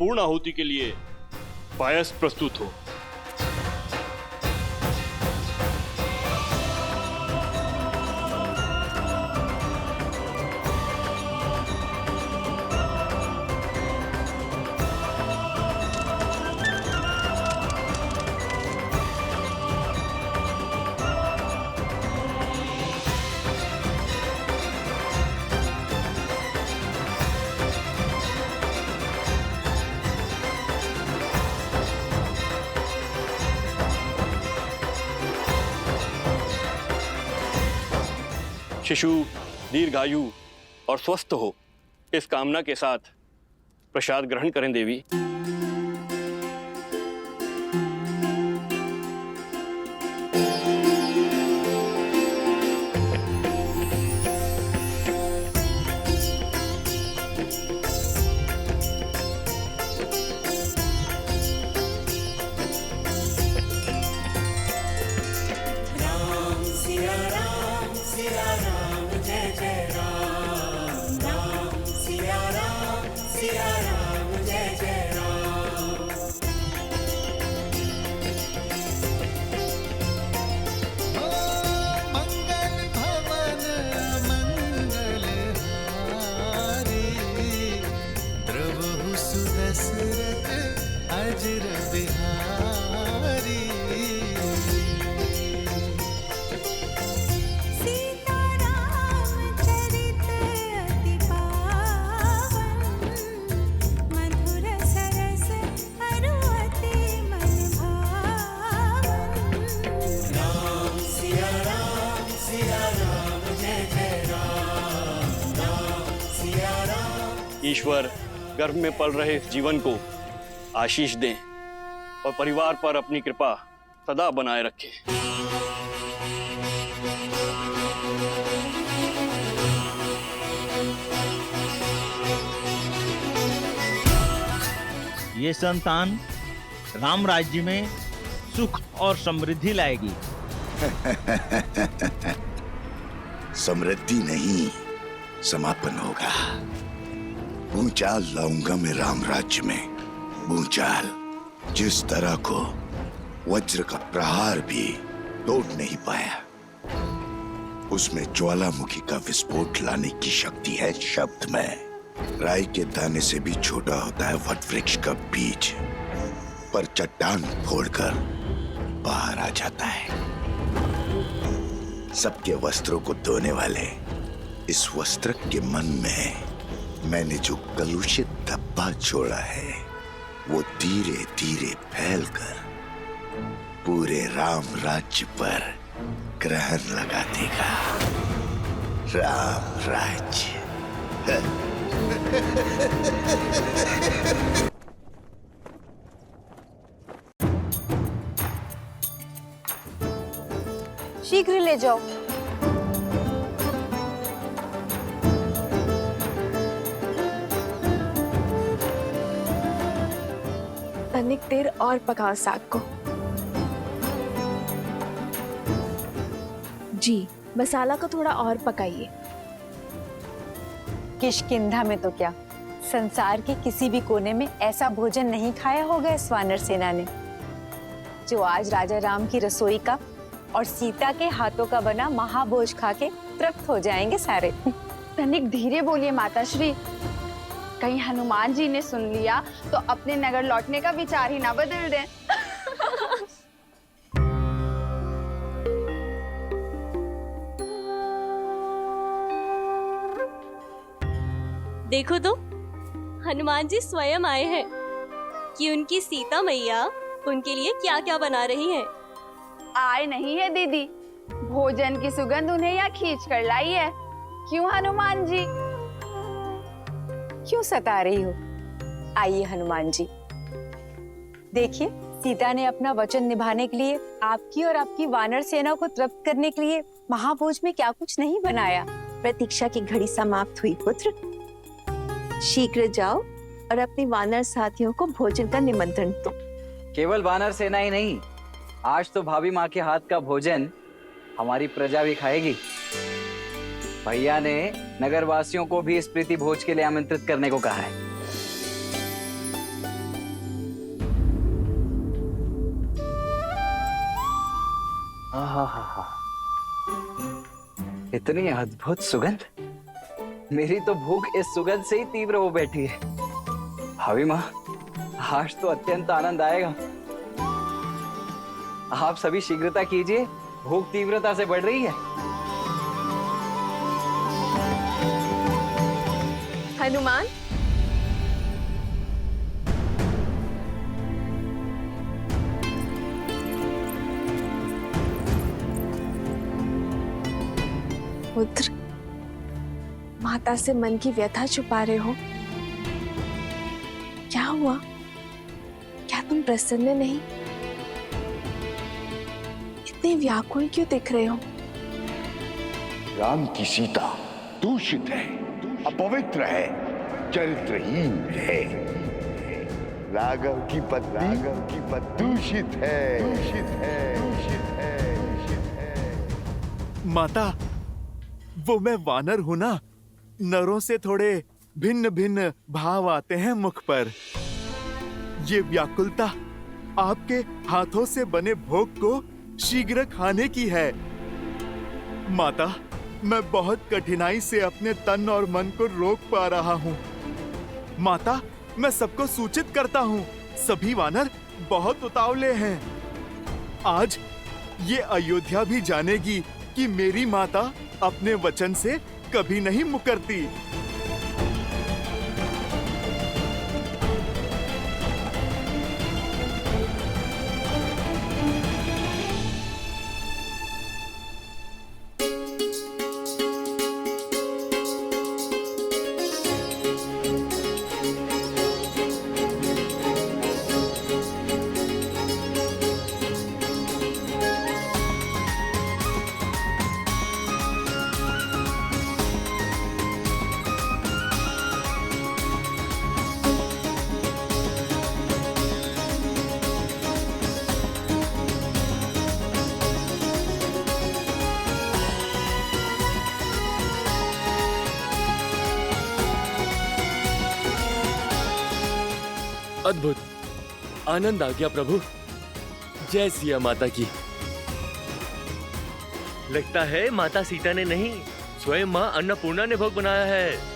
पूर्ण आहुति के लिए पायस प्रस्तुत हो। शिशु दीर्घायु और स्वस्थ हो, इस कामना के साथ प्रसाद ग्रहण करें देवी। ईश्वर गर्भ में पल रहे इस जीवन को आशीष दें और परिवार पर अपनी कृपा सदा बनाए रखें। ये संतान राम राज्य में सुख और समृद्धि लाएगी। समृद्धि नहीं, समापन होगा। भूचाल लाऊंगा मैं राम राज्य में, भूचाल जिस तरह को वज्र का प्रहार भी तोड़ नहीं पाया, उसमें ज्वालामुखी का विस्फोट लाने की शक्ति है शब्द में। राई के दाने से भी छोटा होता है वट वृक्ष का बीज, पर चट्टान फोड़कर बाहर आ जाता है। सबके वस्त्रों को धोने वाले इस वस्त्र के मन में मैंने जो कलुषित धब्बा छोड़ा है, वो धीरे धीरे फैलकर पूरे राम राज्य पर ग्रहण लगा देगा। राम राज्य। शीघ्र ले जाओ। तनिक देर और पकाओ साग को। जी, मसाला को थोड़ा और पकाइए। किष्किंधा में तो क्या, संसार के किसी भी कोने में ऐसा भोजन नहीं खाया होगा इस वानर सेना ने, जो आज राजा राम की रसोई का और सीता के हाथों का बना महाभोज खा के तृप्त हो जाएंगे सारे। तनिक धीरे बोलिए माताश्री, कहीं हनुमान जी ने सुन लिया तो अपने नगर लौटने का विचार ही ना बदल दें। देखो तो, हनुमान जी स्वयं आए हैं कि उनकी सीता मैया उनके लिए क्या क्या बना रही हैं। आए नहीं है दीदी, भोजन की सुगंध उन्हें यहाँ खींच कर लाई है। क्यों हनुमान जी? क्यों सता रही हो? आइए हनुमान जी, देखिए सीता ने अपना वचन निभाने के लिए, आपकी और आपकी वानर सेना को तृप्त करने के लिए महाभोज में क्या कुछ नहीं बनाया। प्रतीक्षा की घड़ी समाप्त हुई पुत्र, शीघ्र जाओ और अपने वानर साथियों को भोजन का निमंत्रण दो। केवल वानर सेना ही नहीं, आज तो भाभी माँ के हाथ का भोजन हमारी प्रजा भी खाएगी। भैया ने नगरवासियों को भी इस प्रीति भोज के लिए आमंत्रित करने को कहा है। आहा, इतनी अद्भुत सुगंध। मेरी तो भूख इस सुगंध से ही तीव्र हो बैठी है। भाभी माँ, आज तो अत्यंत आनंद आएगा। आप सभी शीघ्रता कीजिए, भूख तीव्रता से बढ़ रही है। हनुमान, पुत्र, माता से मन की व्यथा छुपा रहे हो? क्या हुआ? क्या तुम प्रसन्न नहीं? इतने व्याकुल क्यों दिख रहे हो? राम की सीता दूषित है, अपवित्र है, चरित्रहीन है। राघव की पत्नी दूषित है, दूषित है, दूषित है, दूषित है। माता, वो मैं वानर हूं ना, नरों से थोड़े भिन्न भिन्न भाव आते हैं मुख पर। ये व्याकुलता आपके हाथों से बने भोग को शीघ्र खाने की है। माता, मैं बहुत कठिनाई से अपने तन और मन को रोक पा रहा हूँ। माता, मैं सबको सूचित करता हूँ, सभी वानर बहुत उतावले हैं। आज ये अयोध्या भी जानेगी कि मेरी माता अपने वचन से कभी नहीं मुकरती। अद्भुत, आनंद आ गया प्रभु। जय सिया माता की। लगता है माता सीता ने नहीं, स्वयं मां अन्नपूर्णा ने भोग बनाया है।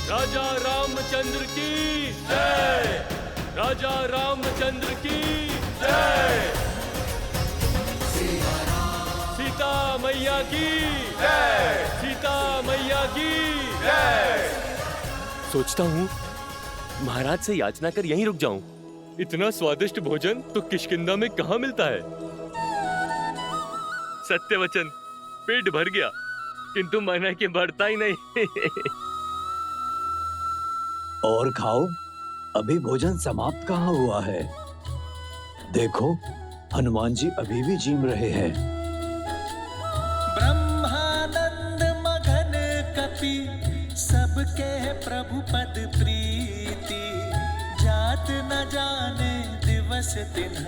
राजा रामचंद्र की जय, राजा रामचंद्र की जय, सीता मैया की जय, सीता मैया की जय। सोचता हूँ महाराज से याचना कर यहीं रुक जाऊं। इतना स्वादिष्ट भोजन तो किष्किंधा में कहाँ मिलता है। सत्य वचन, पेट भर गया, किंतु मन है कि भरता ही नहीं। और खाओ, अभी भोजन समाप्त कहाँ हुआ है। देखो, हनुमान जी अभी भी जीम रहे हैं। ब्रह्मानंद मगन कपि सबके प्रभु पद प्रीति, जात न जाने दिवस तिन्ह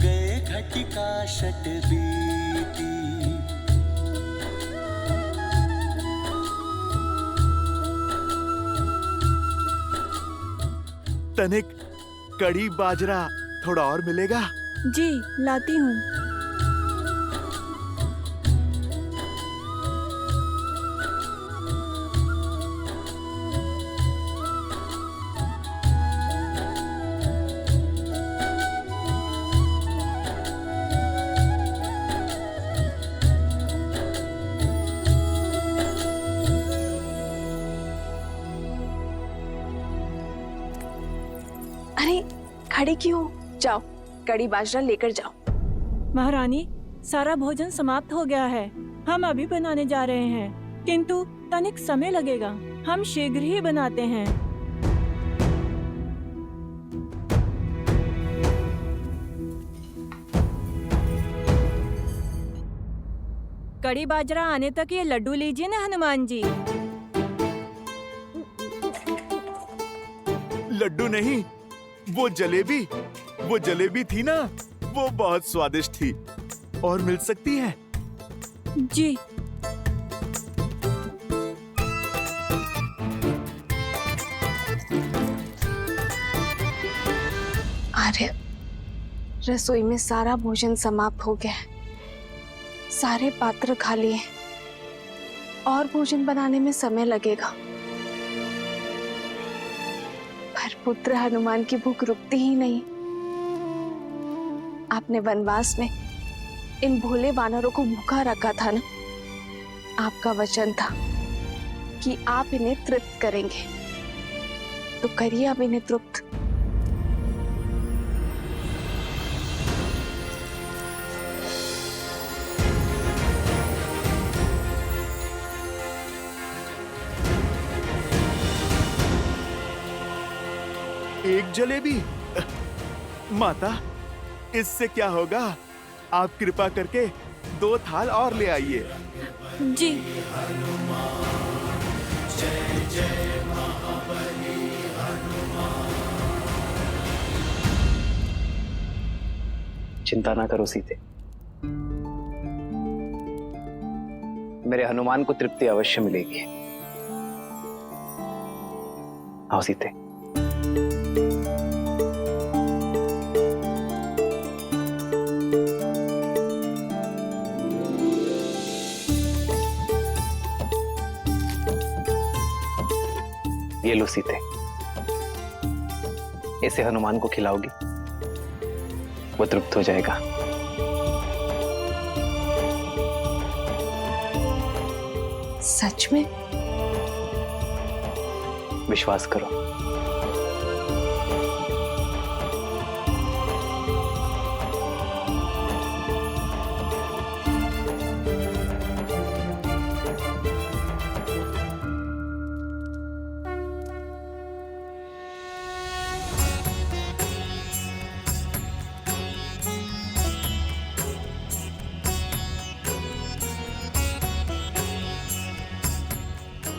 गए घटिका शत बीती। तनिक कड़ी बाजरा थोड़ा और मिलेगा? जी, लाती हूँ। अरे, खड़े क्यों? जाओ, कड़ी बाजरा लेकर जाओ। महारानी, सारा भोजन समाप्त हो गया है। हम अभी बनाने जा रहे हैं, किंतु तनिक समय लगेगा। हम शीघ्र ही बनाते हैं। कड़ी बाजरा आने तक ये लड्डू लीजिए ना हनुमान जी। लड्डू नहीं, वो जलेबी थी ना, वो बहुत स्वादिष्ट थी। और मिल सकती है? जी। आर्य, रसोई में सारा भोजन समाप्त हो गया है। सारे पात्र खाली हैं और भोजन बनाने में समय लगेगा। पर पुत्र हनुमान की भूख रुकती ही नहीं। आपने वनवास में इन भोले वानरों को भूखा रखा था ना। आपका वचन था कि आप इन्हें तृप्त करेंगे, तो करिए अब इन्हें तृप्त। एक जलेबी? माता, इससे क्या होगा? आप कृपा करके 2 थाल और ले आइए। जी। चिंता ना करो सीते, मेरे हनुमान को तृप्ति अवश्य मिलेगी। आओ सीते। ये लो सीते, इसे हनुमान को खिलाओगी, वो तृप्त हो जाएगा। सच में? विश्वास करो।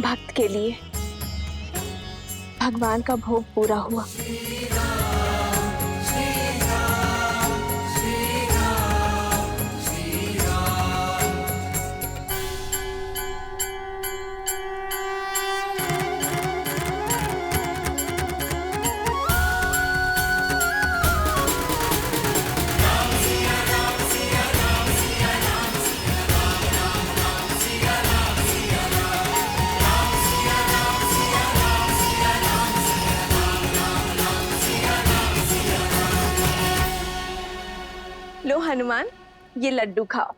भक्त के लिए भगवान का भोग पूरा हुआ। लो हनुमान, ये लड्डू खाओ।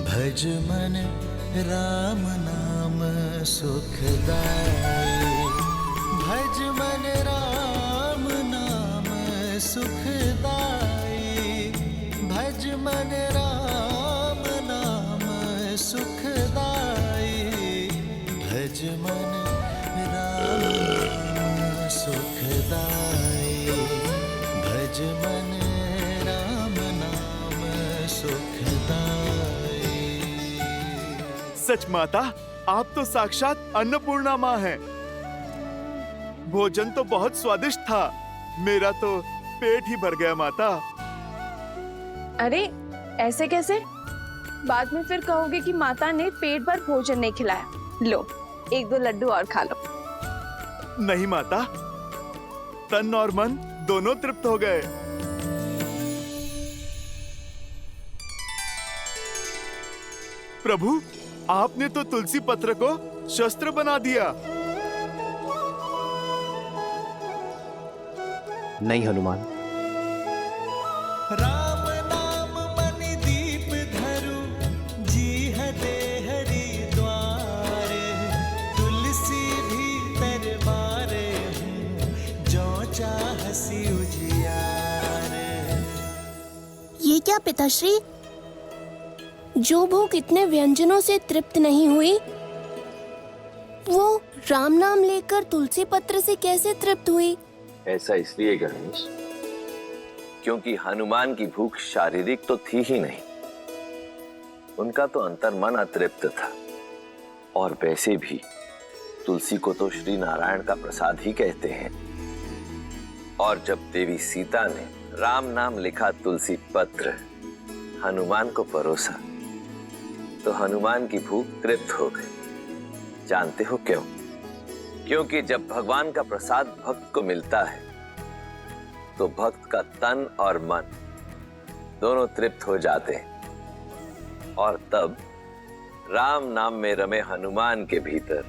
भज मन राम नाम सुखदाई, भज मन राम नाम सुखदाई, भज मन राम नाम सुखदाई, भज मन राम नाम सुखदाई, भज मन राम नाम सुखदाई। सच माता, आप तो साक्षात अन्नपूर्णा माँ हैं। भोजन तो बहुत स्वादिष्ट था, मेरा तो पेट ही भर गया माता। अरे ऐसे कैसे? बाद में फिर कहोगे कि माता ने पेट भर भोजन नहीं खिलाया। लो 1-2 लड्डू और खा लो। नहीं माता, तन और मन दोनों तृप्त हो गए। प्रभु, आपने तो तुलसी पत्र को शस्त्र बना दिया। नहीं हनुमान, राम नाम मणि दीप धरु, जीह दे हरि द्वार, तुलसी भीतर बारे हूँ, जो चाहसी उजियार। ये क्या पिताश्री? जो भूख इतने व्यंजनों से तृप्त नहीं हुई, वो राम नाम लेकर तुलसी पत्र से कैसे तृप्त हुई? ऐसा इसलिए गणेश, क्योंकि हनुमान की भूख शारीरिक तो थी ही नहीं, उनका तो अंतर्मन अतृप्त था। और वैसे भी तुलसी को तो श्री नारायण का प्रसाद ही कहते हैं। और जब देवी सीता ने राम नाम लिखा तुलसी पत्र हनुमान को परोसा, तो हनुमान की भूख तृप्त हो गई। जानते हो क्यों? क्योंकि जब भगवान का प्रसाद भक्त को मिलता है तो भक्त का तन और मन दोनों तृप्त हो जाते हैं। और तब राम नाम में रमे हनुमान के भीतर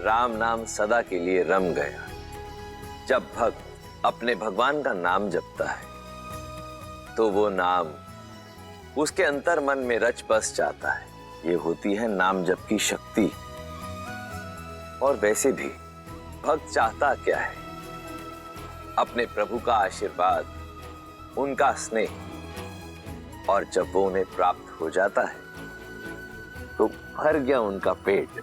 राम नाम सदा के लिए रम गया। जब भक्त अपने भगवान का नाम जपता है तो वो नाम उसके अंतर मन में रच बस जाता है। ये होती है नाम जप की शक्ति। और वैसे भी भक्त चाहता क्या है? अपने प्रभु का आशीर्वाद, उनका स्नेह। और जब वो उन्हें प्राप्त हो जाता है तो भर गया उनका पेट।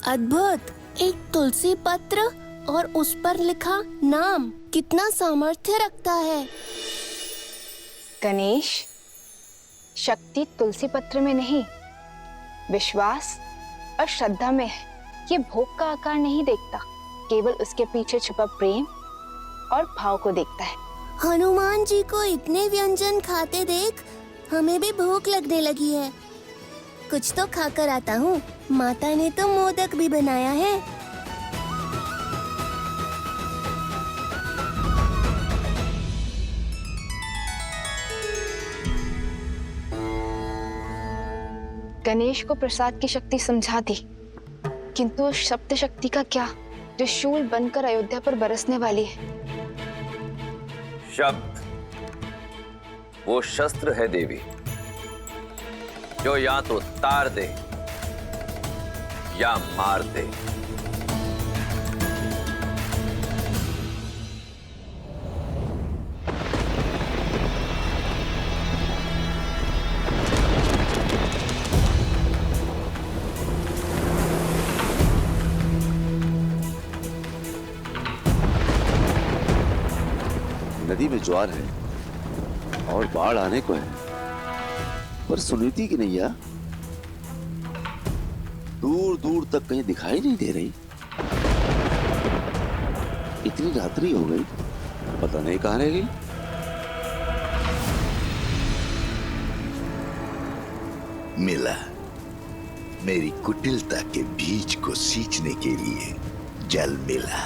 अद्भुत! एक तुलसी पत्र और उस पर लिखा नाम कितना सामर्थ्य रखता है। गणेश, शक्ति तुलसी पत्र में नहीं, विश्वास और श्रद्धा में है। ये भोग का आकार नहीं देखता, केवल उसके पीछे छुपा प्रेम और भाव को देखता है। हनुमान जी को इतने व्यंजन खाते देख हमें भी भूख लगने लगी है। कुछ तो खाकर आता हूँ। माता ने तो मोदक भी बनाया है। गणेश को प्रसाद की शक्ति समझा दी, किंतु उस शब्द शक्ति का क्या जो शूल बनकर अयोध्या पर बरसने वाली है? शब्द वो शस्त्र है देवी, जो या तो तार दे या मार दे। नदी में ज्वार है और बाढ़ आने को है, पर सुनीति की नैया दूर दूर तक कहीं दिखाई नहीं दे रही। इतनी रात्रि हो गई, पता नहीं कहां रह गई। मिला, मेरी कुटिलता के बीज को सींचने के लिए जल मिला।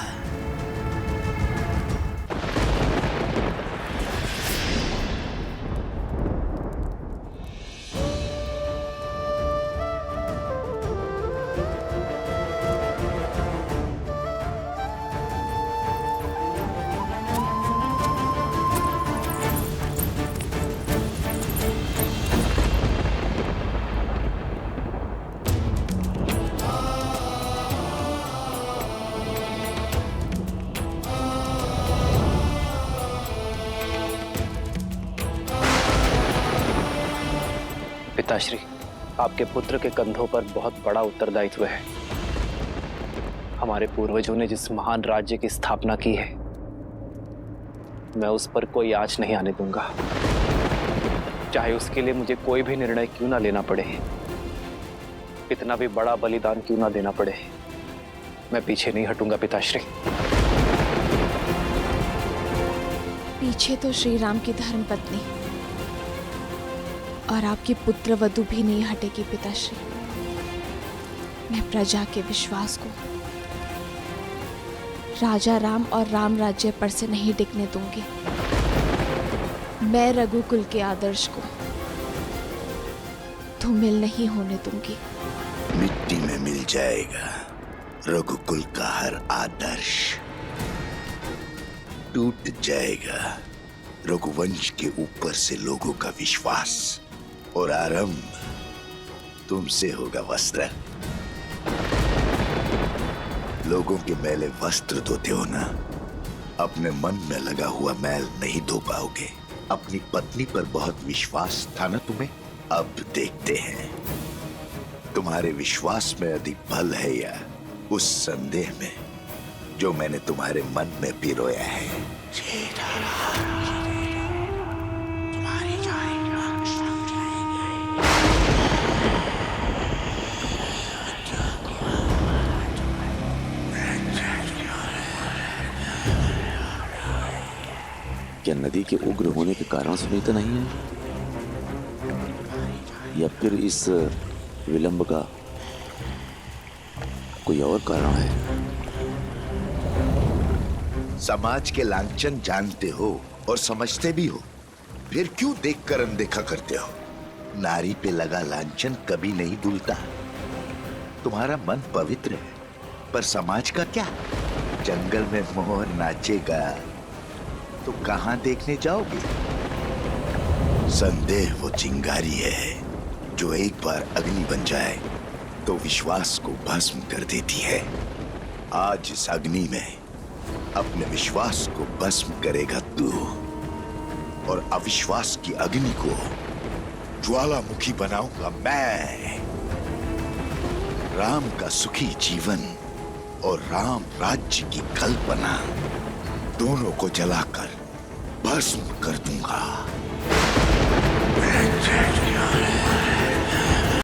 पिताश्री, आपके पुत्र के कंधों पर बहुत बड़ा उत्तरदायित्व है। हमारे पूर्वजों ने जिस महान राज्य की स्थापना की है, मैं उस पर कोई आँच नहीं आने दूंगा, चाहे उसके लिए मुझे कोई भी निर्णय क्यों ना लेना पड़े, कितना भी बड़ा बलिदान क्यों ना देना पड़े। मैं पीछे नहीं हटूंगा पिताश्री। पीछे तो श्री राम की धर्मपत्नी और आपकी पुत्र वधु भी नहीं हटेगी पिताश्री। मैं प्रजा के विश्वास को, राजा राम और राम राज्य पर से नहीं टिकने दूंगी। मैं रघुकुल के आदर्श को धूमिल नहीं होने दूंगी। मिट्टी में मिल जाएगा रघुकुल का हर आदर्श, टूट जाएगा रघुवंश के ऊपर से लोगों का विश्वास, और आरंभ तुमसे होगा वस्त्र। लोगों के मैले वस्त्र धोते हो ना, अपने मन में लगा हुआ मैल नहीं धो पाओगे। अपनी पत्नी पर बहुत विश्वास था ना तुम्हें, अब देखते हैं तुम्हारे विश्वास में अधिक बल है या उस संदेह में जो मैंने तुम्हारे मन में पिरोया है। क्या नदी के उग्र होने के कारण सुनीता नहीं है, या फिर इस विलंब का कोई और कारण है? समाज के लांछन जानते हो और समझते भी हो, फिर क्यों देखकर अनदेखा करते हो? नारी पे लगा लांछन कभी नहीं धुलता। तुम्हारा मन पवित्र है, पर समाज का क्या? जंगल में मोर नाचेगा तो कहां देखने जाओगे? संदेह वो चिंगारी है जो एक बार अग्नि बन जाए तो विश्वास को भस्म कर देती है। आज इस अग्नि में अपने विश्वास को भस्म करेगा तू, और अविश्वास की अग्नि को ज्वालामुखी बनाऊंगा मैं। राम का सुखी जीवन और राम राज्य की कल्पना दोनों को जलाकर भस्म कर दूंगा।